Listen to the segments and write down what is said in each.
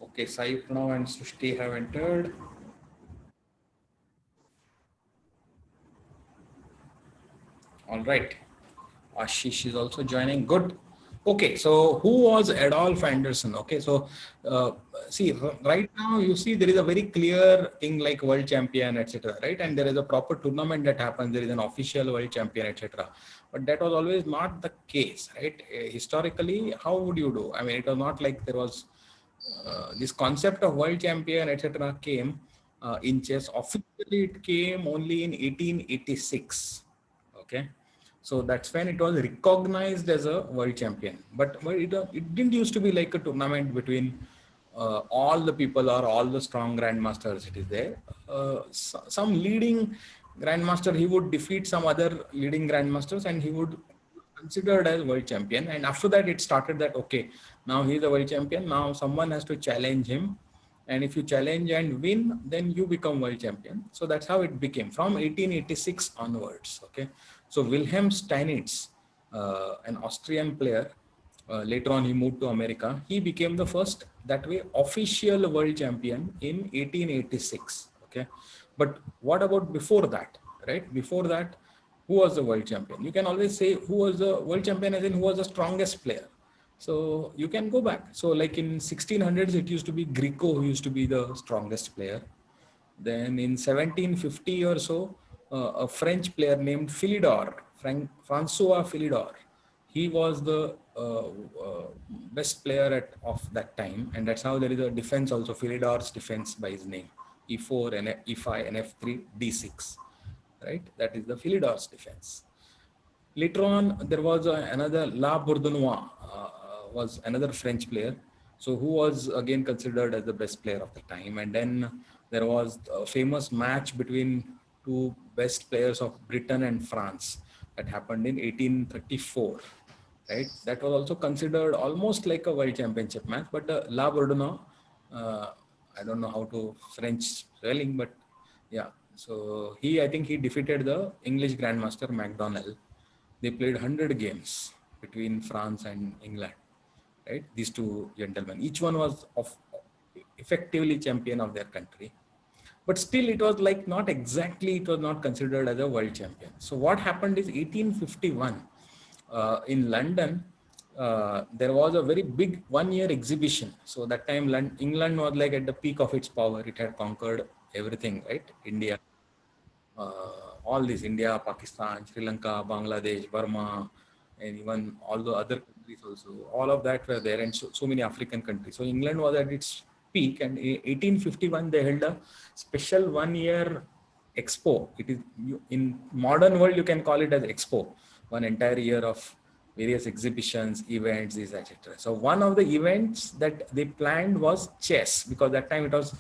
Okay, Sai Pranav and Srishti have entered. All right. Ashish is also joining. Good. Okay, so who was Adolf Anderssen? Okay, so uh, see, right now you see there is a very clear thing like world champion, etc. Right, and there is a proper tournament that happens. There is an official world champion, etc. But that was always not the case, right? Historically, how would you do? I mean, it was not like there was this concept of world champion, etc. came in chess. Officially, it came only in 1886. Okay, so that's when it was recognized as a world champion. But it didn't used to be like a tournament between all the people or all the strong grandmasters. It is there. Some leading grandmaster, he would defeat some other leading grandmasters, and he would considered as world champion. And after that, it started that okay, now he's a world champion. Now someone has to challenge him, and if you challenge and win, then you become world champion. So that's how it became from 1886 onwards. Okay, so Wilhelm Steinitz, an Austrian player, later on he moved to America. He became the first that way official world champion in 1886. Okay, but what about before that? Right, before that, who was the world champion? You can always say who was the world champion, as in who was the strongest player. So you can go back. So like in 1600s, it used to be Greco who used to be the strongest player. Then in 1750 or so, a French player named Philidor, Francois Philidor, he was the best player of that time. And that's how there is a defense also, Philidor's defense by his name, E4, and E5, and F3, D6, right? That is the Philidor's defense. Later on, there was another La Bourdonnais, was another French player, so who was again considered as the best player of the time. And then there was a famous match between two best players of Britain and France that happened in 1834. Right, that was also considered almost like a world championship match. But La Bourdonnais, I don't know how to French spelling, but yeah. So I think he defeated the English Grandmaster MacDonald. They played 100 games between France and England, right? These two gentlemen, each one was effectively champion of their country. But still it was like not exactly, it was not considered as a world champion. So what happened is 1851 in London, there was a very big one-year exhibition. So that time England was like at the peak of its power. It had conquered everything, right? India, all these, India, Pakistan, Sri Lanka, Bangladesh, Burma, and even all the other countries also. All of that were there, and so many African countries. So England was at its peak, and in 1851 they held a special one-year expo. It is, in modern world you can call it as expo, one entire year of various exhibitions, events, etc. So one of the events that they planned was chess, because that time it was,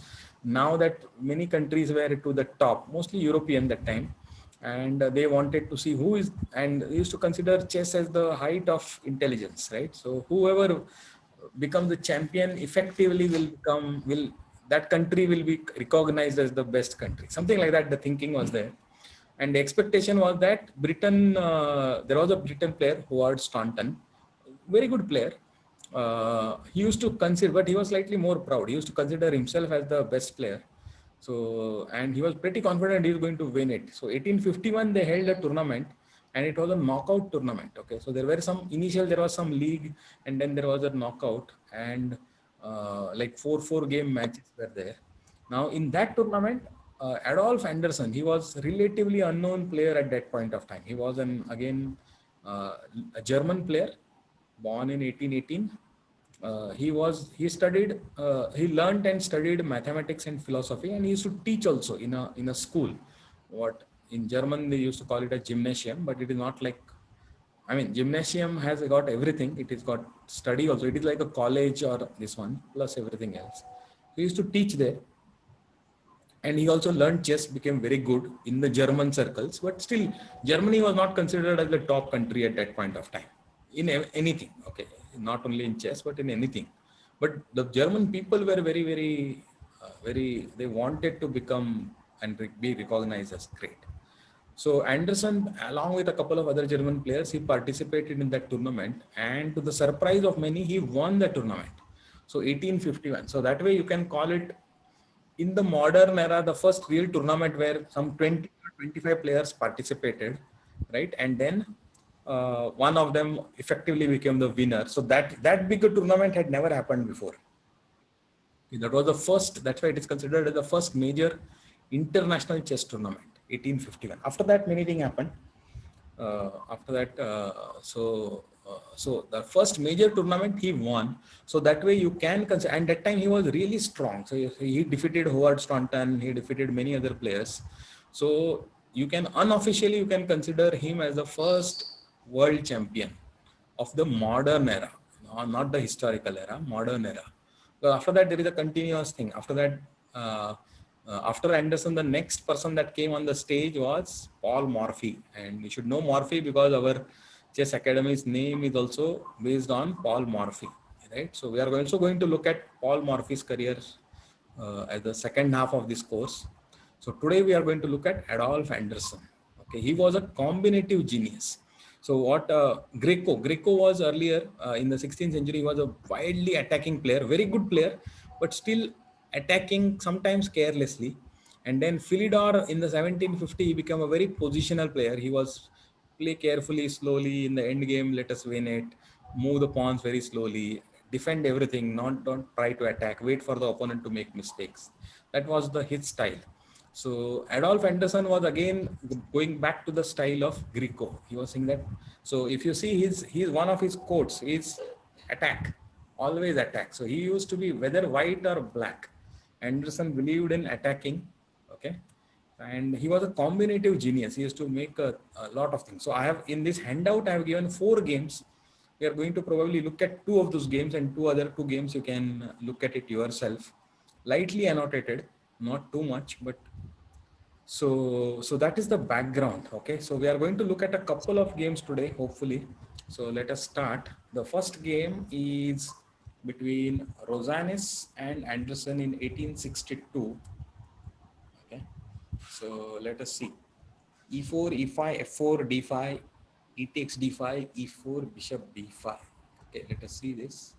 now that many countries were to the top, mostly European that time, and they wanted to see who is, and they used to consider chess as the height of intelligence, right? So whoever becomes the champion effectively will that country will be recognized as the best country, something like that. The thinking was there, and the expectation was that Britain, there was a Britain player, Howard Staunton, very good player. He used to consider, but he was slightly more proud. He used to consider himself as the best player. So, and he was pretty confident he was going to win it. So 1851, they held a tournament, and it was a knockout tournament. Okay. So there was some league, and then there was a knockout, and like four game matches were there. Now in that tournament, Adolf Anderssen, he was relatively unknown player at that point of time. He was a German player, born in 1818. He learned and studied mathematics and philosophy, and he used to teach also in a school. What in German they used to call it a gymnasium, but it is not like, I mean, gymnasium has got everything. It is got study also. It is like a college or this one plus everything else. He used to teach there, and he also learned chess, became very good in the German circles. But still, Germany was not considered as the top country at that point of time in anything. Okay, not only in chess but in anything. But the German people were very, they wanted to become and be recognized as great. So Anderson, along with a couple of other German players, he participated in that tournament, and to the surprise of many, he won the tournament. So 1851. So that way you can call it in the modern era the first real tournament where some 20 or 25 players participated, right? And then one of them effectively became the winner. So that big a tournament had never happened before. That was the first. That's why it is considered as the first major international chess tournament, 1851. After that, many things happened. After that, so the first major tournament he won. So that way you can consider. And that time he was really strong. So he defeated Howard Staunton. He defeated many other players. So you can unofficially you can consider him as the first world champion of the modern era, not the historical era, modern era. So after that, there is a continuous thing. After that, after Anderson, the next person that came on the stage was Paul Morphy. And you should know Morphy because our chess academy's name is also based on Paul Morphy, right? So we are also going to look at Paul Morphy's career as the second half of this course. So today we are going to look at Adolf Anderssen. Okay, he was a combinative genius. So what Greco was earlier in the 16th century, he was a widely attacking player, very good player, but still attacking sometimes carelessly. And then Philidor in the 1750, he became a very positional player. He was play carefully, slowly in the end game. Let us win it. Move the pawns very slowly. Defend everything. Not don't try to attack. Wait for the opponent to make mistakes. That was the his style. So Adolf Anderssen was again going back to the style of Greco. He was saying that. So if you see his one of his quotes is attack, always attack. So he used to be whether white or black. Anderson believed in attacking. Okay, and he was a combinative genius. He used to make a lot of things. So I have in this handout I have given 4 games. We are going to probably look at 2 of those games, and 2 games you can look at it yourself, lightly annotated, not too much, but so that is the background. Okay, so we are going to look at a couple of games today, hopefully. So let us start. The first game is between Rosanes and Anderson in 1862. Okay, so let us see. E4, E5, F4, D5, E takes D5, E4, Bishop B5. Okay, let us see this.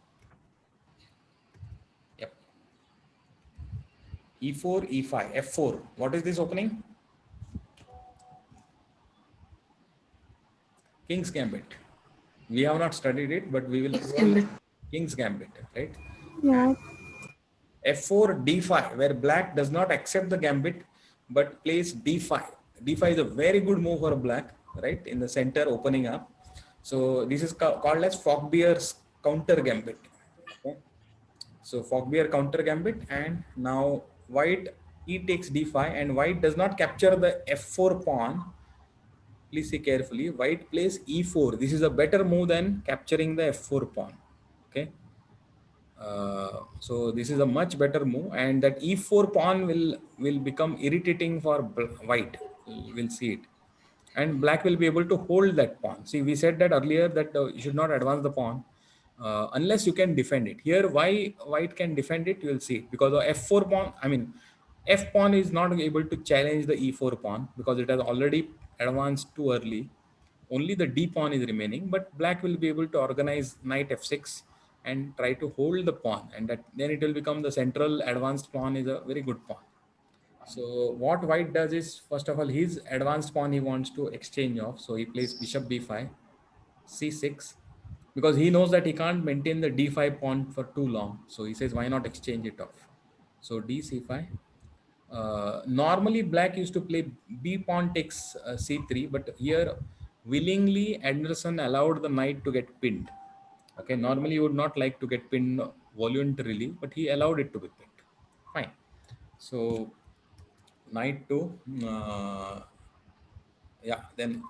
Yep. E4, E5, F4. What is this opening? King's Gambit. We have not studied it, but we will. King's Gambit, right? Yeah. F4, D5, where black does not accept the gambit, but plays D5. D5 is a very good move for black, right? In the center opening up. So this is called as Fogbear's counter gambit. Okay. So Fogbear counter gambit, and now white E takes D5, and white does not capture the F4 pawn. Please see carefully. White plays E4. This is a better move than capturing the F4 pawn. Okay. So this is a much better move, and that e4 pawn will become irritating for white. We'll see it, and black will be able to hold that pawn. See, we said that earlier that you should not advance the pawn unless you can defend it. Here, why white can defend it? You will see it because the f4 pawn. I mean, f pawn is not able to challenge the e4 pawn because it has already advanced too early. Only the d pawn is remaining, but black will be able to organize knight f6 and try to hold the pawn, and that then it will become the central advanced pawn is a very good pawn. So what white does is, first of all, his advanced pawn he wants to exchange off. So he plays bishop b5, c6, because he knows that he can't maintain the d5 pawn for too long. So he says, why not exchange it off? So d c5. Normally black used to play b pawn takes c3, but here willingly Anderson allowed the knight to get pinned. Okay, normally you would not like to get pinned voluntarily, but he allowed it to be pinned. Fine. So knight to yeah, then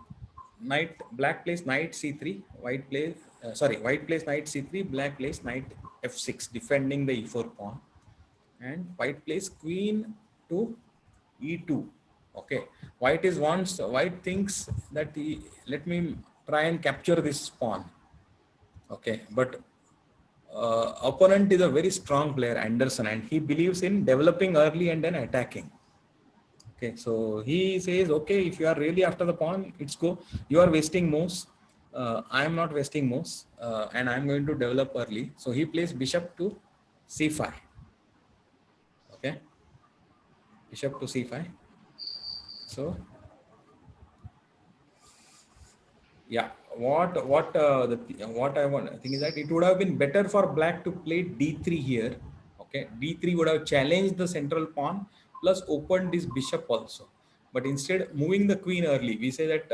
knight, black plays knight c3, white plays white plays knight c3, black plays knight f6, defending the e4 pawn, and white plays queen to e2. Okay, white thinks that let me try and capture this pawn. Okay, but opponent is a very strong player, Anderson, and he believes in developing early and then attacking. Okay, so he says, okay, if you are really after the pawn, it's go. You are wasting moves. I am not wasting moves, and I'm going to develop early. So he plays bishop to c5. Okay, bishop to c5. So yeah, what I want I think is that it would have been better for black to play d3 here. Okay, d3 would have challenged the central pawn plus opened this bishop also. But instead, moving the queen early, we say that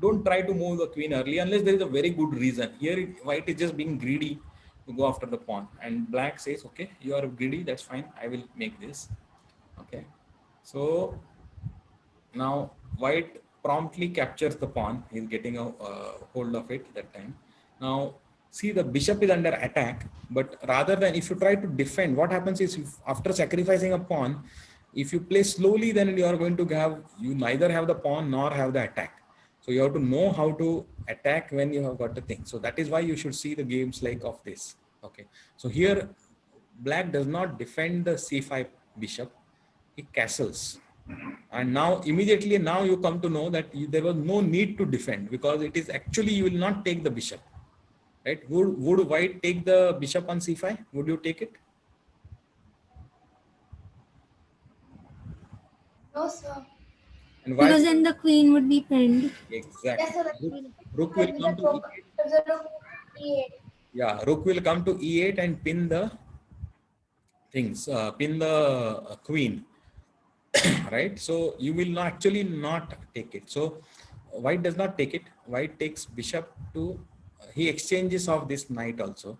don't try to move the queen early unless there is a very good reason. Here white is just being greedy to go after the pawn, and black says, okay, you are greedy, that's fine, I will make this. Okay, so now white promptly captures the pawn. He's getting a hold of it that time. Now see, the bishop is under attack, but rather than, if you try to defend, what happens is, if, after sacrificing a pawn, if you play slowly, then you are going to have, you neither have the pawn nor have the attack. So you have to know how to attack when you have got the thing. So that is why you should see the games like of this. Okay. So here black does not defend the c5 bishop, he castles. And now immediately now you come to know that there was no need to defend, because it is actually, you will not take the bishop, right? Would white take the bishop on c5? Would you take it? No, sir. And why? Because then the queen would be pinned. Exactly. Yes, sir. Rook will Has been come the to rook. e8. The rook e8. Yeah, rook will come to e8 and pin the things, pin the queen. Right, so you will not actually not take it. So white does not take it. White takes bishop to, he exchanges of this knight also.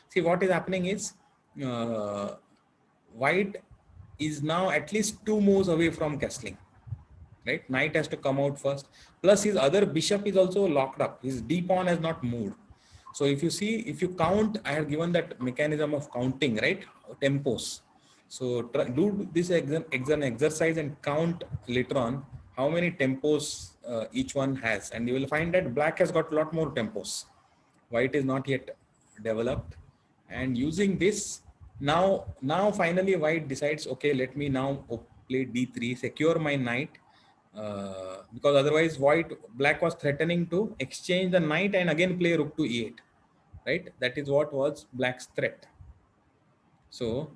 See, what is happening is, uh, white is now at least 2 moves away from castling, right? Knight has to come out first, plus his other bishop is also locked up, his d pawn has not moved. So if you see, if you count, I have given that mechanism of counting, right? Tempos. So try, do this exercise and count later on how many tempos each one has, and you will find that black has got a lot more tempos. White is not yet developed. And using this, now finally white decides, okay, let me now play d3, secure my knight, because otherwise black was threatening to exchange the knight and again play rook to e8, right? That is what was black's threat. So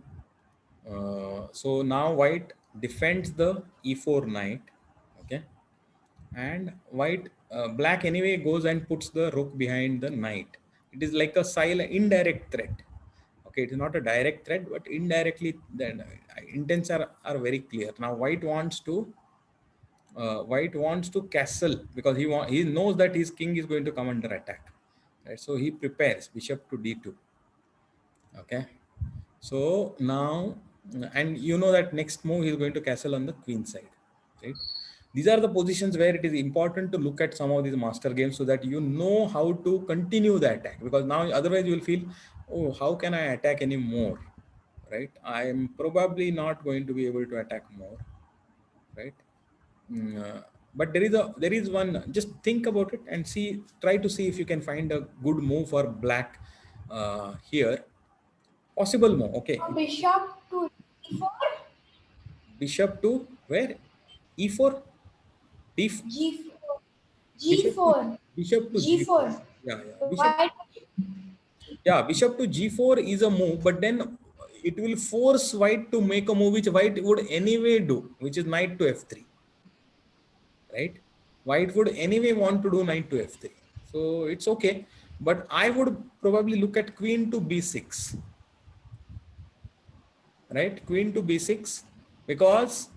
so now white defends the e4 knight. Okay, and black anyway goes and puts the rook behind the knight. It is like a silent indirect threat. Okay, it is not a direct threat, but indirectly the intents are very clear. Now white wants to castle, because he knows that his king is going to come under attack, right? So he prepares bishop to d2. Okay, so now, and you know that next move he is going to castle on the queen side, right? These are the positions where it is important to look at some of these master games, so that you know how to continue the attack, because now otherwise you will feel, oh, how can I attack any more, right? I am probably not going to be able to attack more, right? But there is one, just think about it and see, try to see if you can find a good move for black here. Possible move, okay. Bishop to e4. Bishop to where? E4? D, G4. bishop to G4. bishop to G4. G4. Yeah, yeah. Bishop. White. Yeah, bishop to G4 is a move, but then it will force white to make a move which white would anyway do, which is knight to F3. Right? White would anyway want to do knight to F3. So it's okay. But I would probably look at queen to B6. Right? Queen to B6, because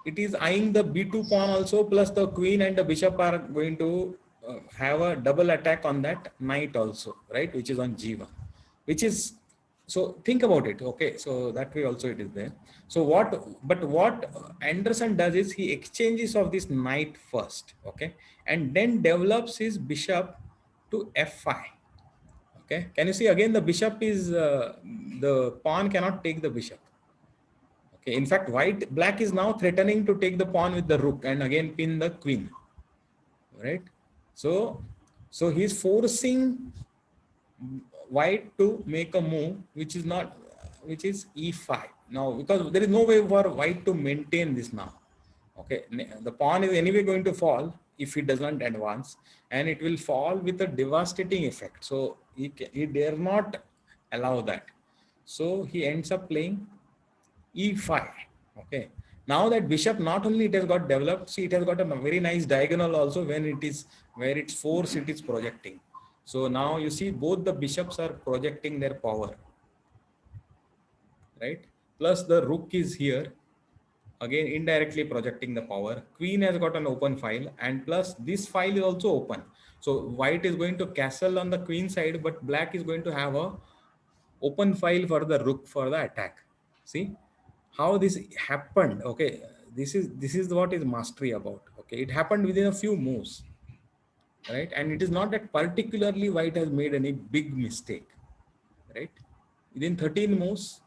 it is eyeing the b2 pawn also, plus the queen and the bishop are going to have a double attack on that knight also, right? Which is on g1, which is, so think about it. Okay, so that way also it is there. So what Anderson does is he exchanges of this knight first, okay, and then develops his bishop to f5. Okay, can you see again, the bishop is the pawn cannot take the bishop. Okay, in fact, black is now threatening to take the pawn with the rook and again pin the queen, right? So, so he's forcing white to make a move which is e5 now, because there is no way for white to maintain this now. Okay, the pawn is anyway going to fall if he doesn't advance, and it will fall with a devastating effect. So he dare not allow that. So he ends up playing e5. Okay, now that bishop, not only it has got developed, see, it has got a very nice diagonal also when it is where its force it is projecting. So now you see both the bishops are projecting their power, right? Plus the rook is here, again indirectly projecting the power. Queen has got an open file, and plus this file is also open. So white is going to castle on the queen side, but black is going to have a open file for the rook for the attack. See how this happened. Okay, this is what is mastery about. Okay, it happened within a few moves, right? And it is not that particularly white has made any big mistake, right? Within 13 moves,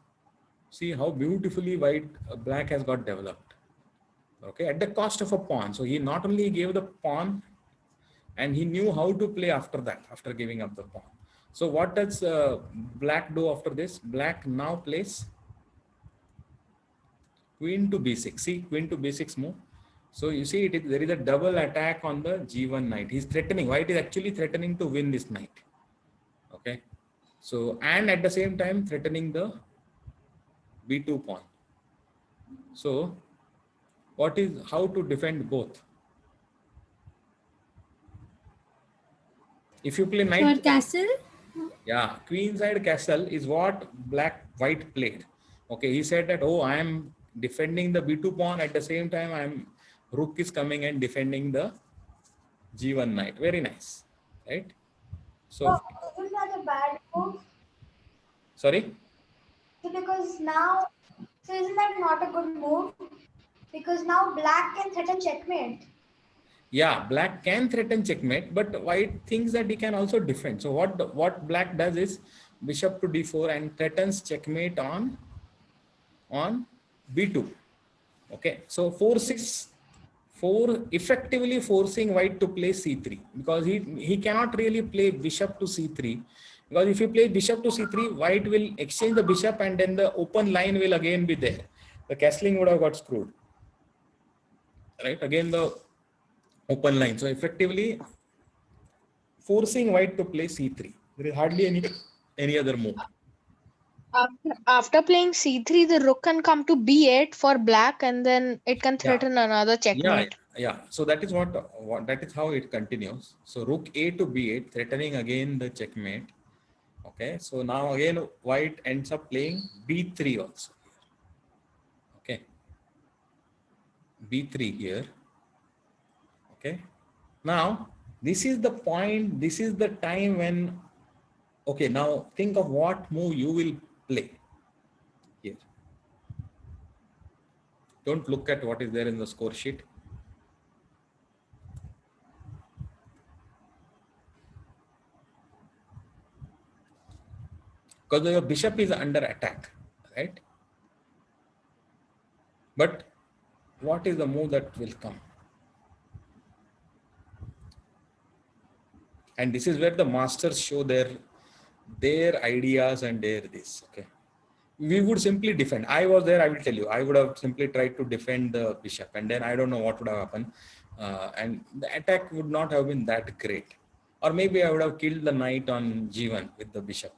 see how beautifully black has got developed. Okay, at the cost of a pawn. So he not only gave the pawn, and he knew how to play after that, after giving up the pawn. So what does black do after this? Black now plays queen to b6. See, queen to b6 move. So you see, there is a double attack on the g1 knight. He's threatening. White is actually threatening to win this knight. Okay, so, and at the same time threatening the b2 pawn. So what is, how to defend both? If you play For knight, castle? yeah, queenside castle is what white played. Okay, he said that, oh, I am defending the b2 pawn, at the same time rook is coming and defending the g1 knight. Very nice, right? So So isn't that a bad move? sorry. So because now, so isn't that not a good move? Because now black can threaten checkmate. Yeah, black can threaten checkmate, but white thinks that he can also defend. So what black does is bishop to d4 and threatens checkmate on b2. Okay, so effectively forcing white to play c3, because he cannot really play bishop to c3, because if you play bishop to c3, white will exchange the bishop, and then the open line will again be there. The castling would have got screwed, right? Again the open line. So effectively forcing white to play c3. There is hardly any other move. After playing c3, the rook can come to b8 for black, and then it can Yeah, threaten another yeah, checkmate. yeah. So that is what that is how it continues. So rook a to b8, threatening again the checkmate. Okay, so now again white ends up playing b3 also. Okay, b3 here. Okay, now this is the point, this is the time when, okay, now think of what move you will play here. Don't look at what is there in the score sheet. Because your bishop is under attack, right? But what is the move that will come? And this is where the masters show their ideas and their this. Okay, we would simply defend. I was there, I will tell you, I would have simply tried to defend the bishop, and then I don't know what would have happened, and the attack would not have been that great. Or maybe I would have killed the knight on g1 with the bishop.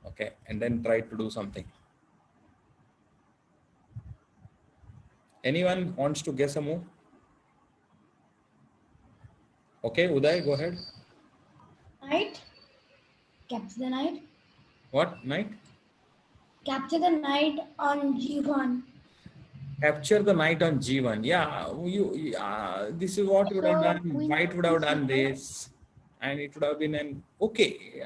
Okay, and then tried to do something. Anyone wants to guess a move? Okay, Uday, go ahead. Knight. Capture the knight. What knight? Capture the knight on g1. Capture the knight on g1. Yeah, this is what you would have So done. queen White would have done c5. this, and it would have been an okay.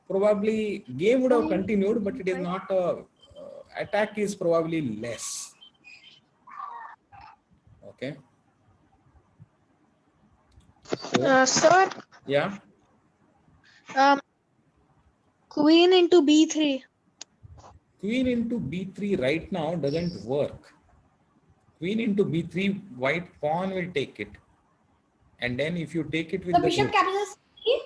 Probably game would have Queen continued, but it is c5. not a attack is probably less. Okay. So Sir, yeah, um, queen into b3. queen into b3 right now doesn't work. Queen into b3, white pawn will take it, and then if you take it with So the bishop rook, captures c.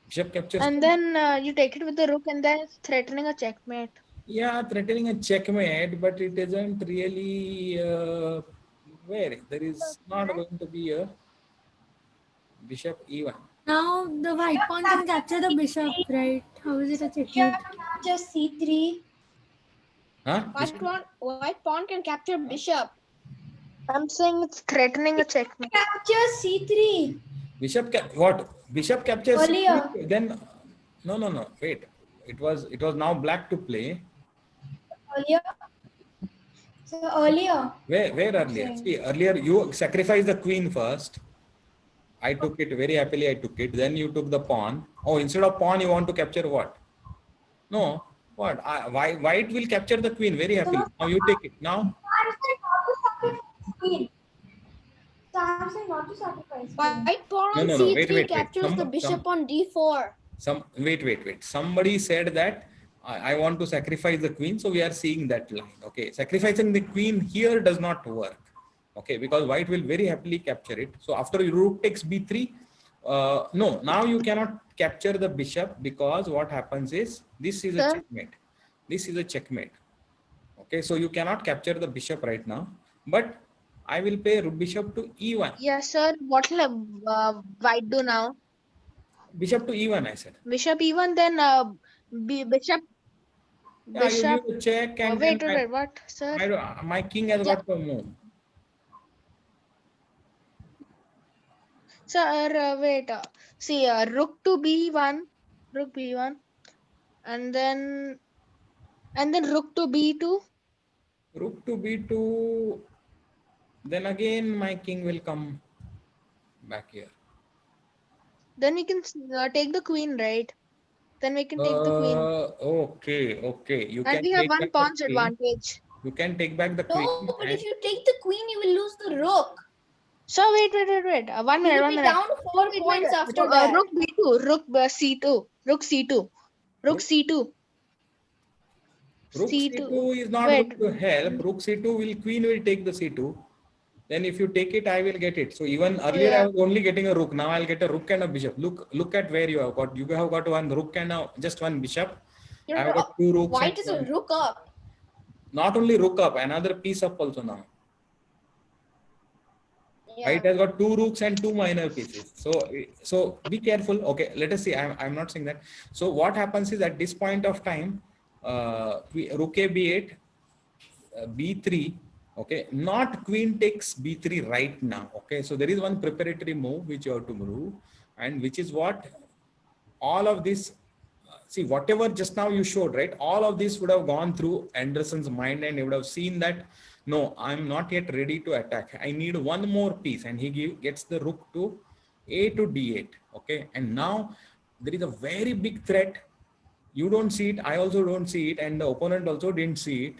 bishop captures. And then you take it with the rook, and then it's threatening a checkmate. Yeah, threatening a checkmate, but it isn't really Where? There is not going to be a bishop e1. Now the white pawn can capture the bishop, right? How is it a Bishop checkmate? captures c3. Huh? White pawn can capture bishop. I'm saying it's threatening a checkmate. Captures c3 What? Bishop captures earlier. c3. Then no. Wait. It was now black to play. Earlier. So earlier. Where I'm earlier? saying. See, earlier you sacrificed the queen first. I took it very happily. I took it. Then you took the pawn. Oh, instead of pawn, you want to capture what? No. What? Why? White will capture the queen very So now happily. Now you take it. Now. I'm saying not to sacrifice queen. So I'm saying not to sacrifice queen. White pawn No, on no, no. Wait, c3 wait, wait. captures the bishop on d4. Wait. Somebody said that I want to sacrifice the queen. So we are seeing that line. Okay. Sacrificing the queen here does not work. Okay. Because white will very happily capture it. So after rook takes b3, no, now you cannot capture the bishop because what happens is this is a Sir? checkmate. This is a checkmate. Okay. So you cannot capture the bishop right now, but I will play bishop to e1. Yes, sir. What will white do now? Bishop to e1, I said. Bishop even then bishop Yeah, you bishop. give a check and then Wait. What, sir? my king has Yeah, got to move. sir. Wait. See, rook to b1, and then rook to b2. Rook to b2. Then again, my king will come back here. Then we can take the queen, right? Then we can take the queen, Okay. You and can we have take one back the pawn's queen. advantage. You can take back the queen. No, but And if you take the queen, you will lose the rook. So wait. 1 You minute, will 1 be minute. down 4 Wait. points after that. Rook b2, rook c2, rook c2, rook rook, c2, rook c2. c2 is not Wait. going to help. Rook c2 queen will take the c2. Then if you take it, I will get it. So even earlier I Yeah. was only getting a rook. Now I'll get a rook and a bishop. Look at where you have got. You have got one rook and just one bishop. I have got two rooks and White is a one. rook up. Not only rook up, another piece up also now. White Yeah. has got two rooks and two minor pieces. So be careful. Okay, let us see. I'm not saying that. So what happens is at this point of time, rook a b8, b3. Okay, not queen takes b3 right now. Okay, so there is one preparatory move which you have to move, and which is what all of this. See, whatever just now you showed, right? All of this would have gone through Anderssen's mind, and he would have seen that no, I'm not yet ready to attack. I need one more piece, and he gets the rook to a to d8. Okay, and now there is a very big threat. You don't see it, I also don't see it, and the opponent also didn't see it.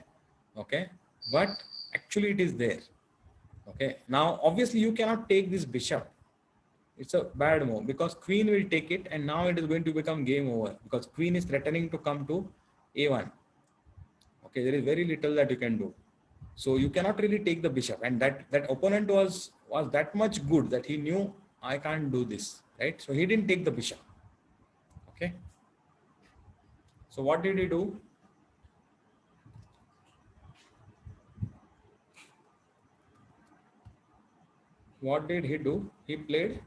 Okay, but actually it is there. Okay, now obviously you cannot take this bishop. It's a bad move because queen will take it, and now it is going to become game over because queen is threatening to come to a1. Okay, there is very little that you can do. So you cannot really take the bishop, and that opponent was that much good that he knew I can't do this, right? So he didn't take the bishop. Okay, so what did he do? What did he do? He played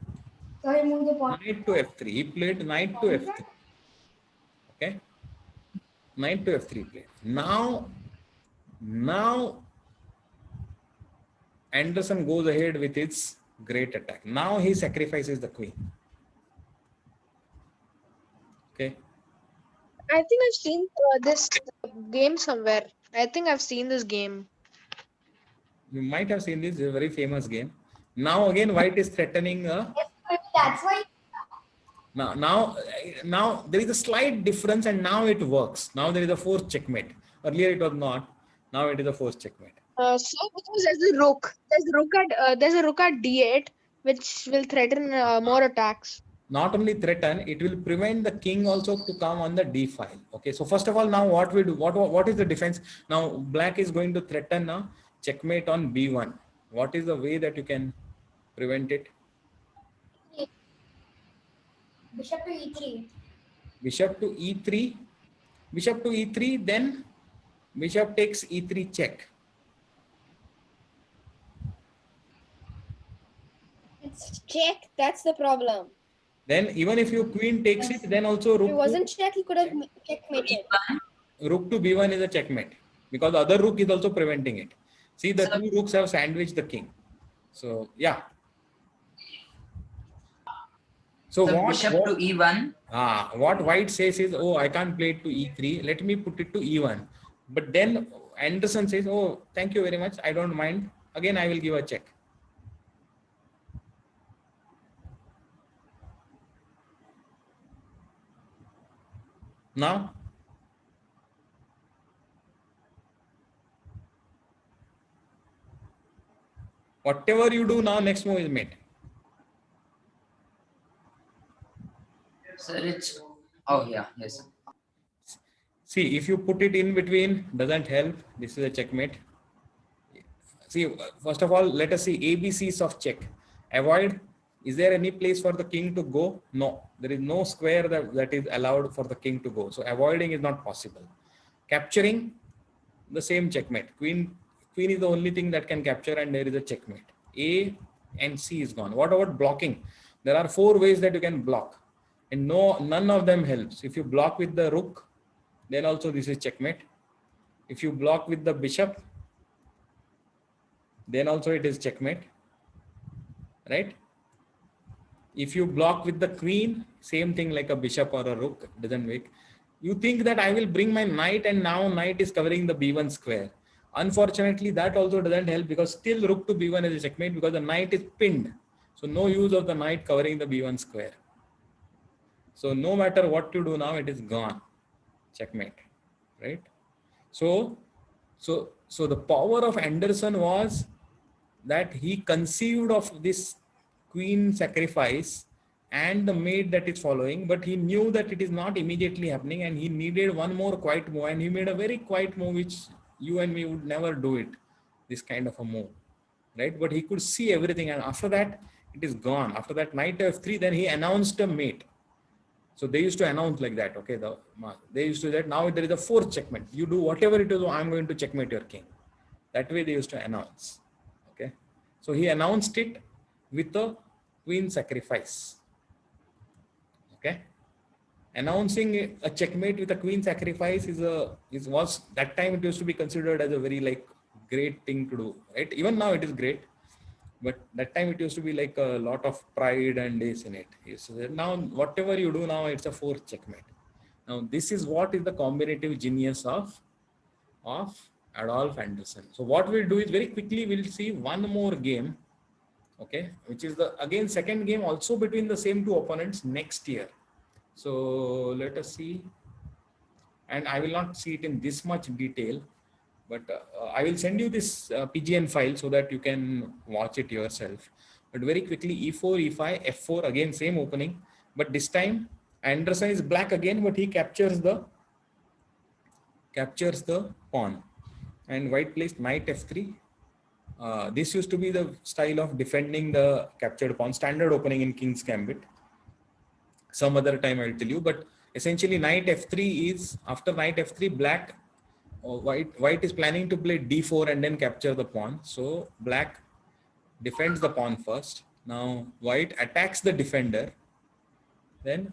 So he moved the pawn. knight to f3. He played knight to f3. Okay, knight to f3 played. Now Anderssen goes ahead with its great attack. Now he sacrifices the queen. Okay. I think I've seen this game somewhere. I think I've seen this game. You might have seen this, a very famous game. Now again, white is threatening. That's why. Now there is a slight difference, and now it works. Now there is a forced checkmate. Earlier it was not. Now it is a forced checkmate. So because there's a rook at d8, which will threaten more attacks. Not only threaten, it will prevent the king also to come on the d file. Okay, so first of all, now what we do, what is the defense? Now black is going to threaten a checkmate on b1. What is the way that you can prevent it? Bishop to e3. Bishop to e3. Bishop to e3, then bishop takes e3 check. It's check. That's the problem. Then even if your queen takes it, then also If it rook wasn't to check, he could have checkmated. b1 is a checkmate because the other rook is also preventing it. See, the So- two rooks have sandwiched the king. So yeah. So So what bishop to e1. what white says is, oh, I can't play it to e3. Let me put it to e1. But then Anderson says, oh, thank you very much. I don't mind. Again, I will give a check. Now, whatever you do now, next move is mate. So it's, oh yeah, yes. See, if you put it in between, doesn't help. This is a checkmate. See, first of all, let us see ABCs of check. Avoid. Is there any place for the king to go? No, there is no square that is allowed for the king to go. So avoiding is not possible. Capturing, the same checkmate. Queen is the only thing that can capture, and there is a checkmate. A and C is gone. What about blocking? There are 4 ways that you can block, and none of them helps. If you block with the rook, then also this is checkmate. If you block with the bishop, then also it is checkmate, right? If you block with the queen, same thing like a bishop or a rook, doesn't work. You think that I will bring my knight, and now knight is covering the b1 square. Unfortunately, that also doesn't help because still rook to b1 is a checkmate because the knight is pinned. So no use of the knight covering the b1 square. So no matter what you do now, it is gone. Checkmate, right? So the power of Anderson was that he conceived of this queen sacrifice and the mate that is following, but he knew that it is not immediately happening and he needed one more quiet move, and he made a very quiet move which you and me would never do it, this kind of a move, right? But he could see everything, and after that it is gone. After that knight f3, then he announced a mate. So they used to announce like that, okay, they used to do that. Now there is a 4th checkmate. You do whatever it is, I'm going to checkmate your king. That way they used to announce. Okay. So he announced it with a queen sacrifice. Okay. Announcing a checkmate with a queen sacrifice was that time it used to be considered as a very like great thing to do, right? Even now it is great, but that time it used to be like a lot of pride and this in it. Now whatever you do now, it's a 4th checkmate. Now this is what is the combinative genius of Adolf Anderssen. So what we'll do is very quickly we'll see one more game, okay, which is the again second game also between the same 2 opponents next year. So let us see, and I will not see it in this much detail, but I will send you this PGN file so that you can watch it yourself. But very quickly, e4, e5, f4, again same opening, but this time Anderson is black again, but he captures the pawn, and white plays knight f3. This used to be the style of defending the captured pawn, standard opening in King's Gambit. Some other time I'll tell you, but essentially knight f3 is after knight f3, black white is planning to play d4 and then capture the pawn. So black defends the pawn first. Now white attacks the defender. Then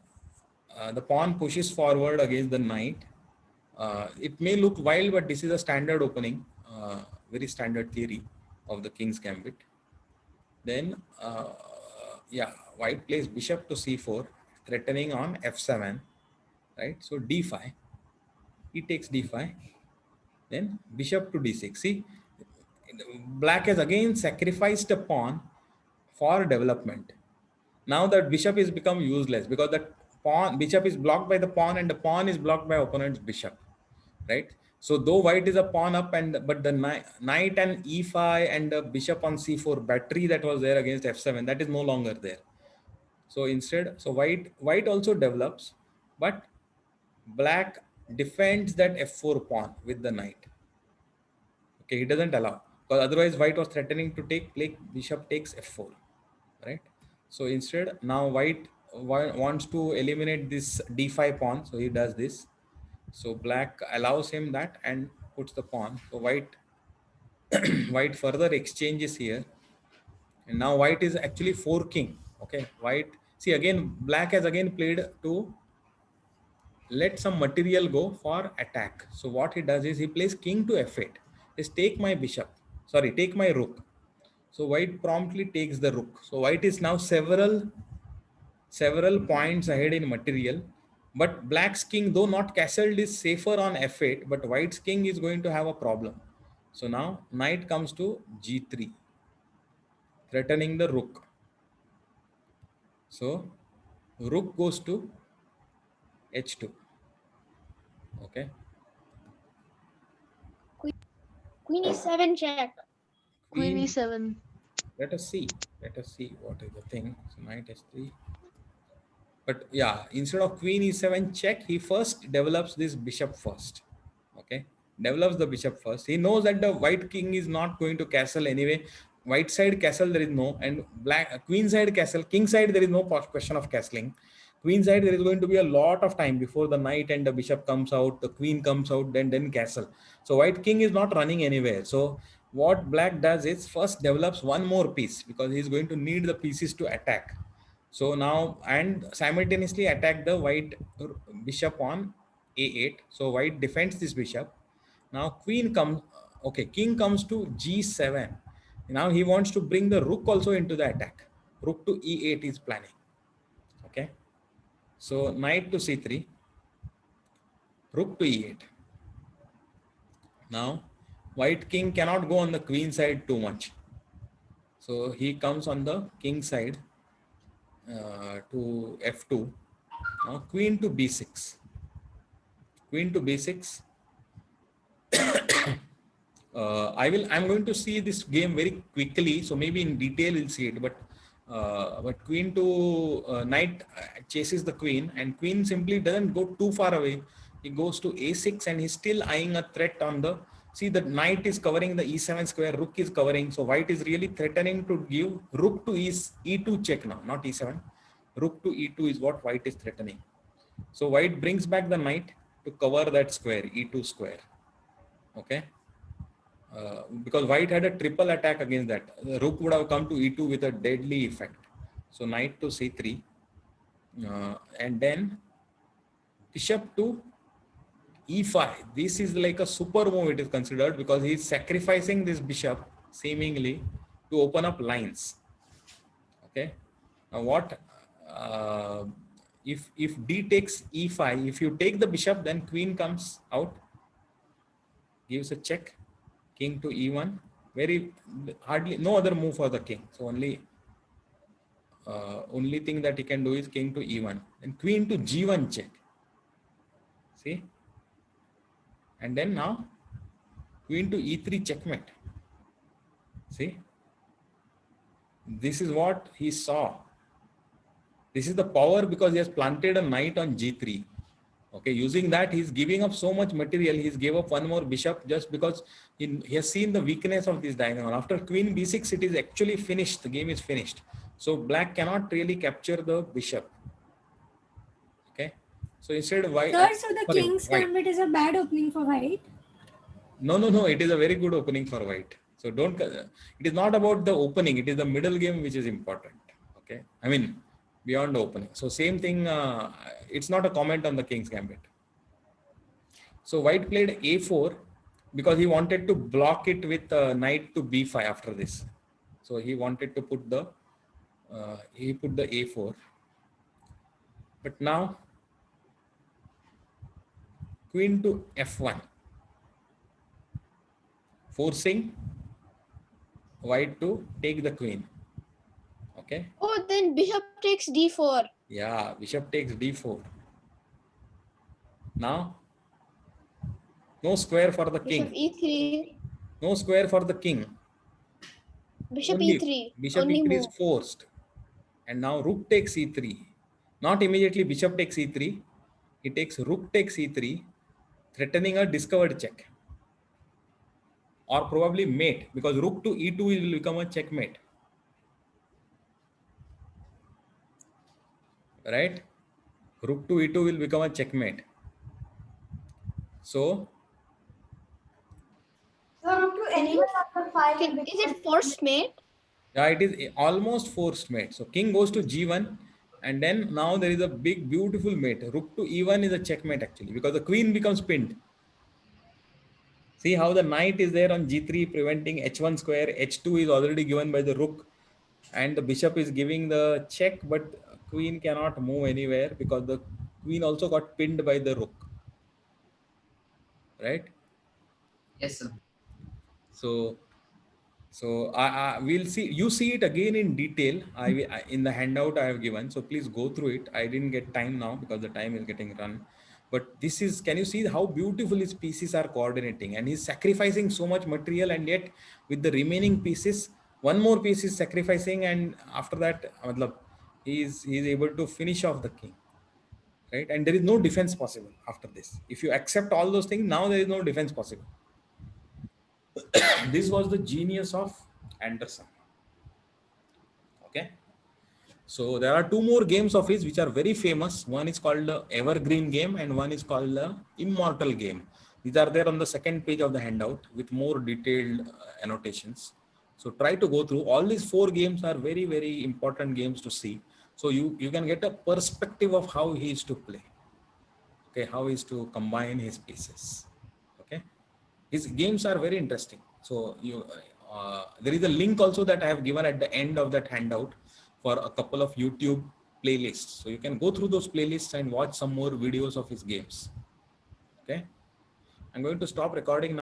the pawn pushes forward against the knight. It may look wild, but this is a standard opening, very standard theory of the King's Gambit. Then, yeah, white plays bishop to c4, threatening on f7, right? So d5, he takes d5, then bishop to d6. See, black has again sacrificed a pawn for development. Now that bishop is become useless because the bishop is blocked by the pawn and the pawn is blocked by opponent's bishop, right? So though white is a pawn up, but the knight and e5 and the bishop on c4 battery that was there against f7, that is no longer there. So instead, so white also develops, but black defends that f4 pawn with the knight. Okay, he doesn't allow, because otherwise white was threatening to take bishop takes f4, right? So instead, now white wants to eliminate this d5 pawn, so he does this. So black allows him that and puts the pawn. So white white further exchanges here, And now white is actually 4 king. Okay, white, see again, black has again played to let some material go for attack. So what he does is he plays king to f8, is take my bishop, sorry, take my rook. So white promptly takes the rook. So white is now several points ahead in material. But black's king, though not castled, is safer on f8, but white's king is going to have a problem. So now knight comes to g3, threatening the rook. So rook goes to h2. Okay, Queen e7 check. Queen queen, e7. let us see, what is the thing. So knight h3. But yeah, instead of queen e7 check, he first develops this bishop first. Okay, develops the bishop first. He knows that the white king is not going to castle anyway. White side castle there is no, and black queen side castle, king side there is no question of castling. Queen side there is going to be a lot of time before the knight and the bishop comes out, the queen comes out, then castle. So white king is not running anywhere. So what black does is first develops one more piece, because he is going to need the pieces to attack. So now, and simultaneously attack the white bishop on a8. So white defends this bishop. Now queen comes, okay, king comes to g7. Now he wants to bring the rook also into the attack. Rook to e8 is planning. Okay, so knight to c3, rook to e8. Now white king cannot go on the queen side too much. So he comes on the king side to f2. Now queen to b6. Queen to b6. I'm going to see this game very quickly, so maybe in detail we'll see it. But queen to knight chases the queen, and queen simply doesn't go too far away. He goes to a6, and he's still eyeing a threat on the. See, the knight is covering the e7 square, rook is covering, so white is really threatening to give rook to e2 check now, not e7. Rook to e2 is what white is threatening. So white brings back the knight to cover that square, e2 square. Okay. Because white had a triple attack against that. The rook would have come to e2 with a deadly effect. So knight to c3, and then bishop to e5. This is like a super move, it is considered, because he is sacrificing this bishop seemingly to open up lines. Okay. Now what? If d takes e5, if you take the bishop, then queen comes out, gives a check. King to e1. Very hardly no other move for the king. So only thing that he can do is king to e1 and queen to g1 check. See, and then now queen to e3 checkmate. See, this is what he saw. This is the power, because he has planted a knight on g3. Okay, using that, he's giving up so much material. He's gave up one more bishop just because he has seen the weakness of this diagonal. After queen b6, it is actually finished. The game is finished. So black cannot really capture the bishop. Okay, so instead white. Sir, so the Sorry, king's white. gambit is a bad opening for white. No. It is a very good opening for white. So don't. It is not about the opening. It is the middle game which is important. Okay, I mean beyond the opening. So same thing. It's not a comment on the king's gambit. So white played a4 because he wanted to block it with knight to b5 after this. So he wanted to put the he put the a4. But now queen to f1, forcing white to take the queen. Okay. Oh, then bishop takes d4. Yeah, bishop takes d4. Now no square for the Bishop king. e3. No square for the king. Bishop Only e3. bishop Only e3 move. is forced. And now rook takes e3. Not immediately bishop takes e3. He takes rook takes e3, threatening a discovered check. Or probably mate, because rook to e2 will become a checkmate. Right? Rook to e2 will become a checkmate. So So rook to anyone after 5 will Is become it forced mate? Yeah, it is almost forced mate. So king goes to g1, and then now there is a big, beautiful mate. Rook to e1 is a checkmate actually, because the queen becomes pinned. See how the knight is there on g3, preventing h1 square. h2 is already given by the rook, and the bishop is giving the check, but queen cannot move anywhere because the queen also got pinned by the rook, right? Yes, sir. So I we'll see. You see it again in detail. In the handout I have given. So please go through it. I didn't get time now because the time is getting run. But this is. Can you see how beautiful his pieces are coordinating? And he's sacrificing so much material, and yet with the remaining pieces, one more piece is sacrificing, and after that, matlab, he is able to finish off the king, right? And there is no defense possible after this. If you accept all those things, now there is no defense possible. This was the genius of Anderson. Okay. So there are two more games of his which are very famous. One is called the Evergreen game and one is called the Immortal game. These are there on the second page of the handout with more detailed annotations. So try to go through. All these four games are very, very important games to see. So you can get a perspective of how he is to play. Okay, how he is to combine his pieces. Okay. His games are very interesting. So there is a link also that I have given at the end of that handout for a couple of YouTube playlists. So you can go through those playlists and watch some more videos of his games. Okay. I'm going to stop recording now.